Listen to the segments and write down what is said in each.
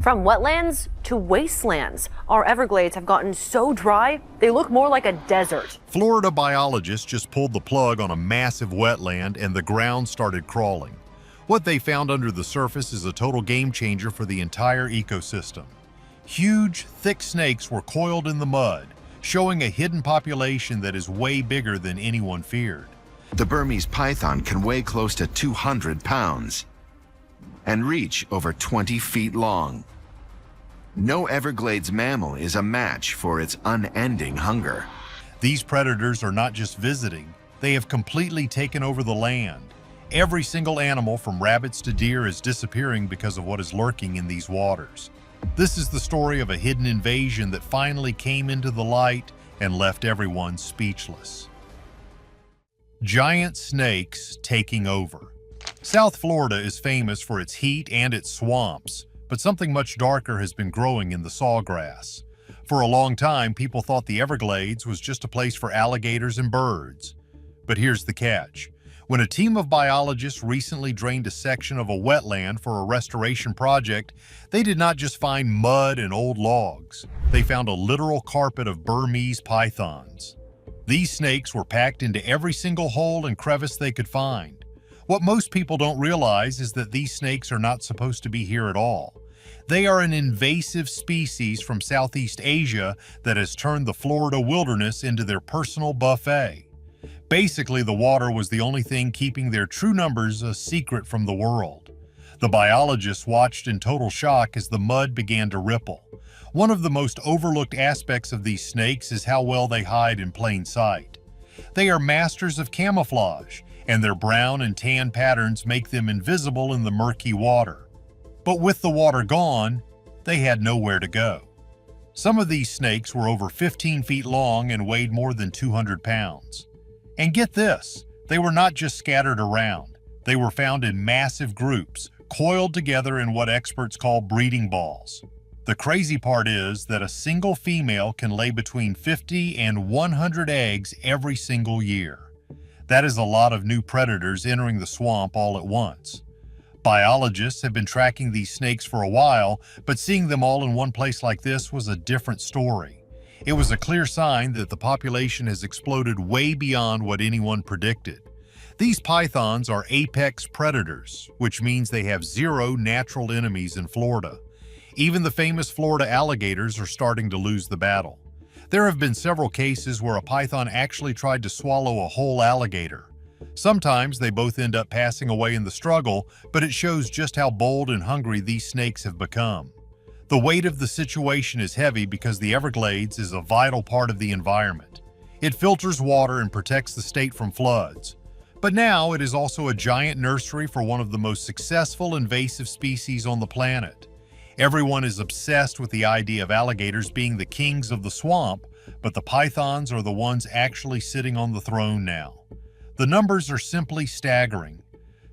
From wetlands to wastelands, our Everglades have gotten so dry, they look more like a desert. Florida biologists just pulled the plug on a massive wetland and the ground started crawling. What they found under the surface is a total game changer for the entire ecosystem. Huge, thick snakes were coiled in the mud, showing a hidden population that is way bigger than anyone feared. The Burmese python can weigh close to 200 pounds and reach over 20 feet long. No Everglades mammal is a match for its unending hunger. These predators are not just visiting, they have completely taken over the land. Every single animal from rabbits to deer is disappearing because of what is lurking in these waters. This is the story of a hidden invasion that finally came into the light and left everyone speechless. Giant snakes taking over. South Florida is famous for its heat and its swamps, but something much darker has been growing in the sawgrass. For a long time, people thought the Everglades was just a place for alligators and birds. But here's the catch. When a team of biologists recently drained a section of a wetland for a restoration project, they did not just find mud and old logs. They found a literal carpet of Burmese pythons. These snakes were packed into every single hole and crevice they could find. What most people don't realize is that these snakes are not supposed to be here at all. They are an invasive species from Southeast Asia that has turned the Florida wilderness into their personal buffet. Basically, the water was the only thing keeping their true numbers a secret from the world. The biologists watched in total shock as the mud began to ripple. One of the most overlooked aspects of these snakes is how well they hide in plain sight. They are masters of camouflage, and their brown and tan patterns make them invisible in the murky water. But with the water gone, they had nowhere to go. Some of these snakes were over 15 feet long and weighed more than 200 pounds. And get this, they were not just scattered around. They were found in massive groups, coiled together in what experts call breeding balls. The crazy part is that a single female can lay between 50 and 100 eggs every single year. That is a lot of new predators entering the swamp all at once. Biologists have been tracking these snakes for a while, but seeing them all in one place like this was a different story. It was a clear sign that the population has exploded way beyond what anyone predicted. These pythons are apex predators, which means they have zero natural enemies in Florida. Even the famous Florida alligators are starting to lose the battle. There have been several cases where a python actually tried to swallow a whole alligator. Sometimes they both end up passing away in the struggle, but it shows just how bold and hungry these snakes have become. The weight of the situation is heavy because the Everglades is a vital part of the environment. It filters water and protects the state from floods. But now it is also a giant nursery for one of the most successful invasive species on the planet. Everyone is obsessed with the idea of alligators being the kings of the swamp, but the pythons are the ones actually sitting on the throne now. The numbers are simply staggering.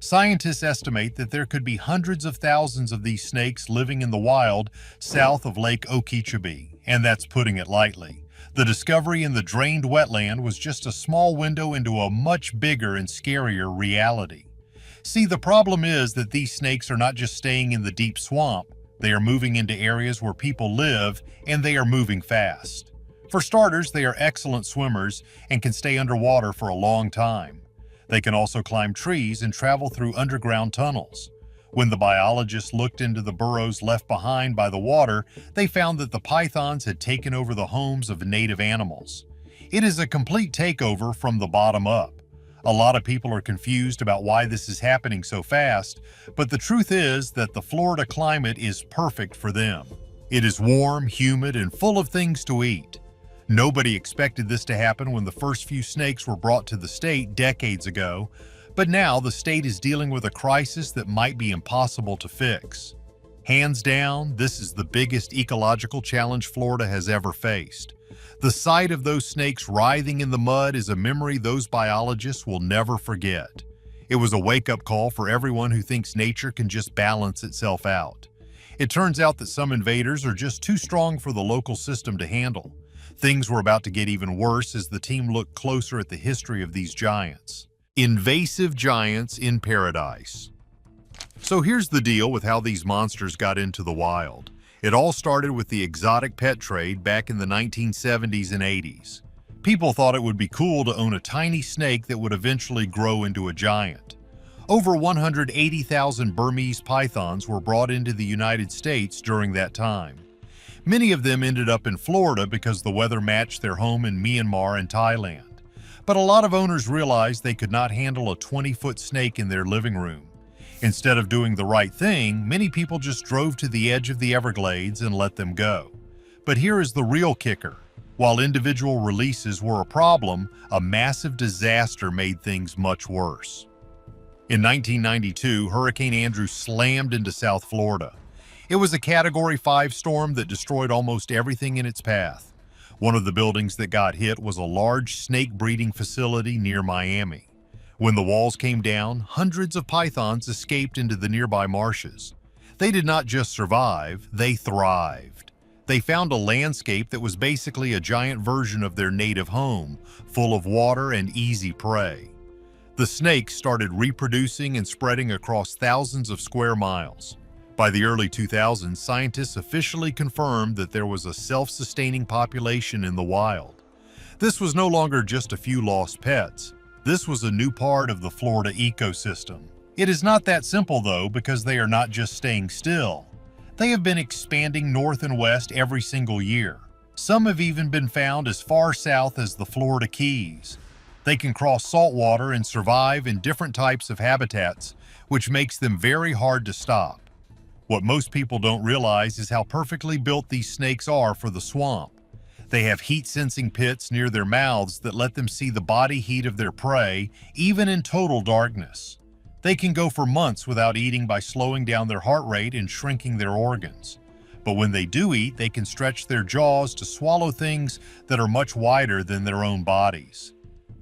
Scientists estimate that there could be hundreds of thousands of these snakes living in the wild south of Lake Okeechobee, and that's putting it lightly. The discovery in the drained wetland was just a small window into a much bigger and scarier reality. See, the problem is that these snakes are not just staying in the deep swamp, they are moving into areas where people live, and they are moving fast. For starters, they are excellent swimmers and can stay underwater for a long time. They can also climb trees and travel through underground tunnels. When the biologists looked into the burrows left behind by the water, they found that the pythons had taken over the homes of native animals. It is a complete takeover from the bottom up. A lot of people are confused about why this is happening so fast, but the truth is that the Florida climate is perfect for them. It is warm, humid, and full of things to eat. Nobody expected this to happen when the first few snakes were brought to the state decades ago, but now the state is dealing with a crisis that might be impossible to fix. Hands down, this is the biggest ecological challenge Florida has ever faced. The sight of those snakes writhing in the mud is a memory those biologists will never forget. It was a wake-up call for everyone who thinks nature can just balance itself out. It turns out that some invaders are just too strong for the local system to handle. Things were about to get even worse as the team looked closer at the history of these giants. Invasive giants in paradise. So here's the deal with how these monsters got into the wild. It all started with the exotic pet trade back in the 1970s and 80s. People thought it would be cool to own a tiny snake that would eventually grow into a giant. Over 180,000 Burmese pythons were brought into the United States during that time. Many of them ended up in Florida because the weather matched their home in Myanmar and Thailand. But a lot of owners realized they could not handle a 20-foot snake in their living room. Instead of doing the right thing, many people just drove to the edge of the Everglades and let them go. But here is the real kicker. While individual releases were a problem, a massive disaster made things much worse. In 1992, Hurricane Andrew slammed into South Florida. It was a Category 5 storm that destroyed almost everything in its path. One of the buildings that got hit was a large snake breeding facility near Miami. When the walls came down, hundreds of pythons escaped into the nearby marshes. They did not just survive, they thrived. They found a landscape that was basically a giant version of their native home, full of water and easy prey. The snakes started reproducing and spreading across thousands of square miles. By the early 2000s, scientists officially confirmed that there was a self-sustaining population in the wild. This was no longer just a few lost pets. This was a new part of the Florida ecosystem. It is not that simple though, because they are not just staying still. They have been expanding north and west every single year. Some have even been found as far south as the Florida Keys. They can cross salt water and survive in different types of habitats, which makes them very hard to stop. What most people don't realize is how perfectly built these snakes are for the swamp. They have heat-sensing pits near their mouths that let them see the body heat of their prey, even in total darkness. They can go for months without eating by slowing down their heart rate and shrinking their organs. But when they do eat, they can stretch their jaws to swallow things that are much wider than their own bodies.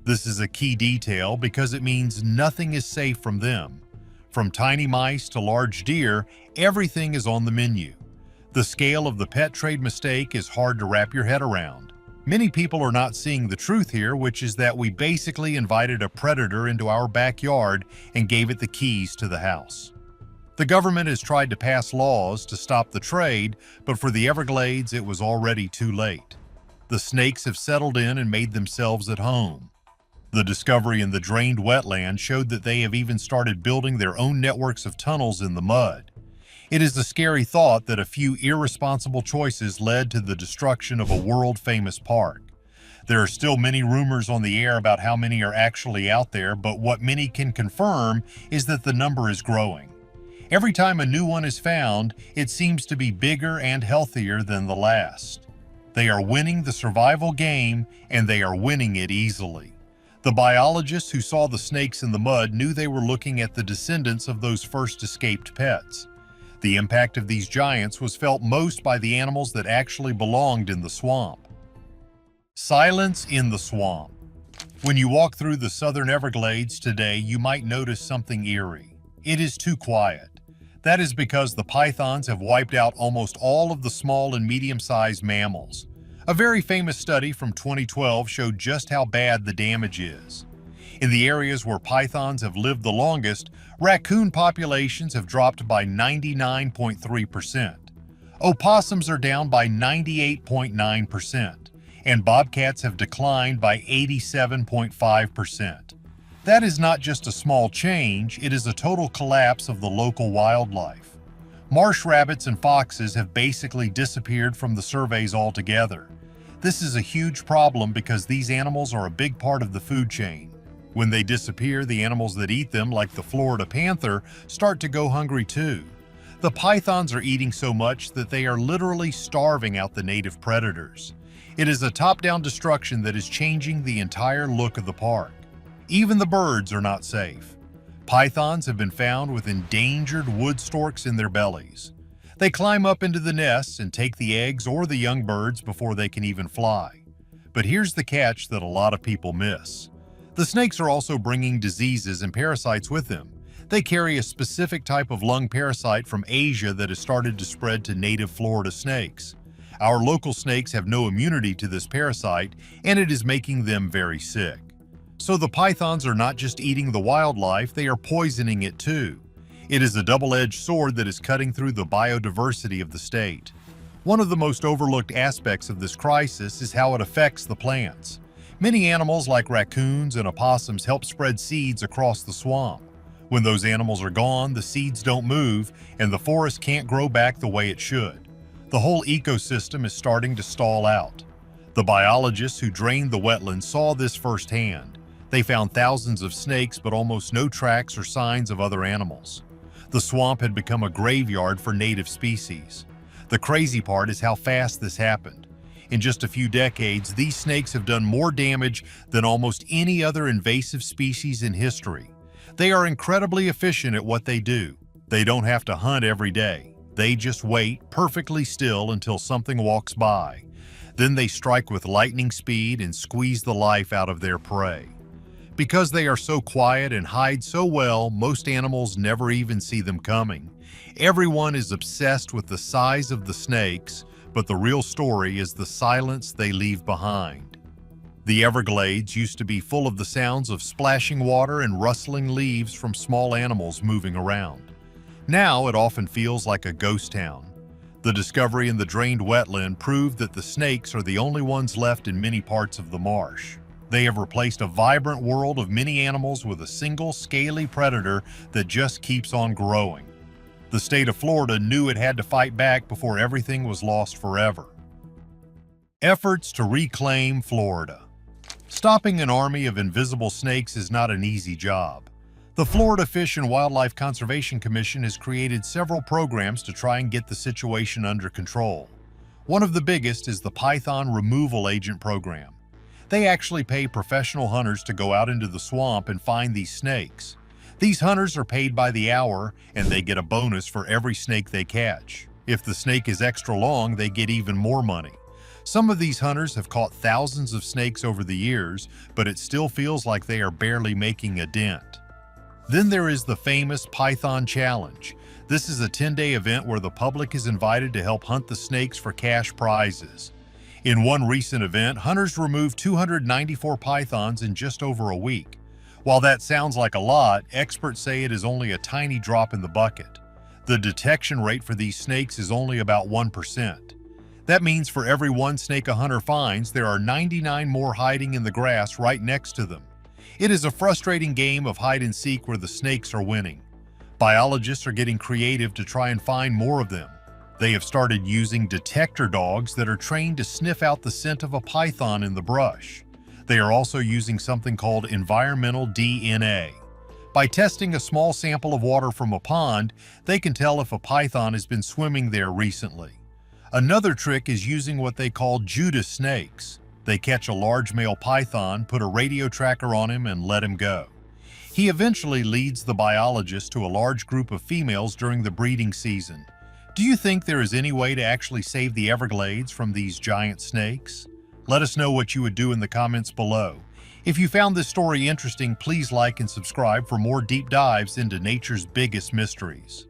This is a key detail because it means nothing is safe from them. From tiny mice to large deer, everything is on the menu. The scale of the pet trade mistake is hard to wrap your head around. Many people are not seeing the truth here, which is that we basically invited a predator into our backyard and gave it the keys to the house. The government has tried to pass laws to stop the trade, but for the Everglades, it was already too late. The snakes have settled in and made themselves at home. The discovery in the drained wetland showed that they have even started building their own networks of tunnels in the mud. It is a scary thought that a few irresponsible choices led to the destruction of a world-famous park. There are still many rumors on the air about how many are actually out there, but what many can confirm is that the number is growing. Every time a new one is found, it seems to be bigger and healthier than the last. They are winning the survival game, and they are winning it easily. The biologists who saw the snakes in the mud knew they were looking at the descendants of those first escaped pets. The impact of these giants was felt most by the animals that actually belonged in the swamp. Silence in the swamp. When you walk through the southern Everglades today, you might notice something eerie. It is too quiet. That is because the pythons have wiped out almost all of the small and medium-sized mammals. A very famous study from 2012 showed just how bad the damage is. In the areas where pythons have lived the longest, raccoon populations have dropped by 99.3%. Opossums are down by 98.9%, and bobcats have declined by 87.5%. That is not just a small change, it is a total collapse of the local wildlife. Marsh rabbits and foxes have basically disappeared from the surveys altogether. This is a huge problem because these animals are a big part of the food chain. When they disappear, the animals that eat them, like the Florida panther, start to go hungry too. The pythons are eating so much that they are literally starving out the native predators. It is a top-down destruction that is changing the entire look of the park. Even the birds are not safe. Pythons have been found with endangered wood storks in their bellies. They climb up into the nests and take the eggs or the young birds before they can even fly. But here's the catch that a lot of people miss. The snakes are also bringing diseases and parasites with them. They carry a specific type of lung parasite from Asia that has started to spread to native Florida snakes. Our local snakes have no immunity to this parasite, and it is making them very sick. So the pythons are not just eating the wildlife, they are poisoning it too. It is a double-edged sword that is cutting through the biodiversity of the state. One of the most overlooked aspects of this crisis is how it affects the plants. Many animals like raccoons and opossums help spread seeds across the swamp. When those animals are gone, the seeds don't move and the forest can't grow back the way it should. The whole ecosystem is starting to stall out. The biologists who drained the wetland saw this firsthand. They found thousands of snakes but almost no tracks or signs of other animals. The swamp had become a graveyard for native species. The crazy part is how fast this happened. In just a few decades, these snakes have done more damage than almost any other invasive species in history. They are incredibly efficient at what they do. They don't have to hunt every day. They just wait perfectly still until something walks by. Then they strike with lightning speed and squeeze the life out of their prey. Because they are so quiet and hide so well, most animals never even see them coming. Everyone is obsessed with the size of the snakes, but the real story is the silence they leave behind. The Everglades used to be full of the sounds of splashing water and rustling leaves from small animals moving around. Now it often feels like a ghost town. The discovery in the drained wetland proved that the snakes are the only ones left in many parts of the marsh. They have replaced a vibrant world of many animals with a single scaly predator that just keeps on growing. The state of Florida knew it had to fight back before everything was lost forever. Efforts to reclaim Florida. Stopping an army of invisible snakes is not an easy job. The Florida Fish and Wildlife Conservation Commission has created several programs to try and get the situation under control. One of the biggest is the Python Removal Agent Program. They actually pay professional hunters to go out into the swamp and find these snakes. These hunters are paid by the hour, and they get a bonus for every snake they catch. If the snake is extra long, they get even more money. Some of these hunters have caught thousands of snakes over the years, but it still feels like they are barely making a dent. Then there is the famous Python Challenge. This is a 10-day event where the public is invited to help hunt the snakes for cash prizes. In one recent event, hunters removed 294 pythons in just over a week. While that sounds like a lot, experts say it is only a tiny drop in the bucket. The detection rate for these snakes is only about 1%. That means for every one snake a hunter finds, there are 99 more hiding in the grass right next to them. It is a frustrating game of hide and seek where the snakes are winning. Biologists are getting creative to try and find more of them. They have started using detector dogs that are trained to sniff out the scent of a python in the brush. They are also using something called environmental DNA. By testing a small sample of water from a pond, they can tell if a python has been swimming there recently. Another trick is using what they call Judas snakes. They catch a large male python, put a radio tracker on him, and let him go. He eventually leads the biologist to a large group of females during the breeding season. Do you think there is any way to actually save the Everglades from these giant snakes? Let us know what you would do in the comments below. If you found this story interesting, please like and subscribe for more deep dives into nature's biggest mysteries.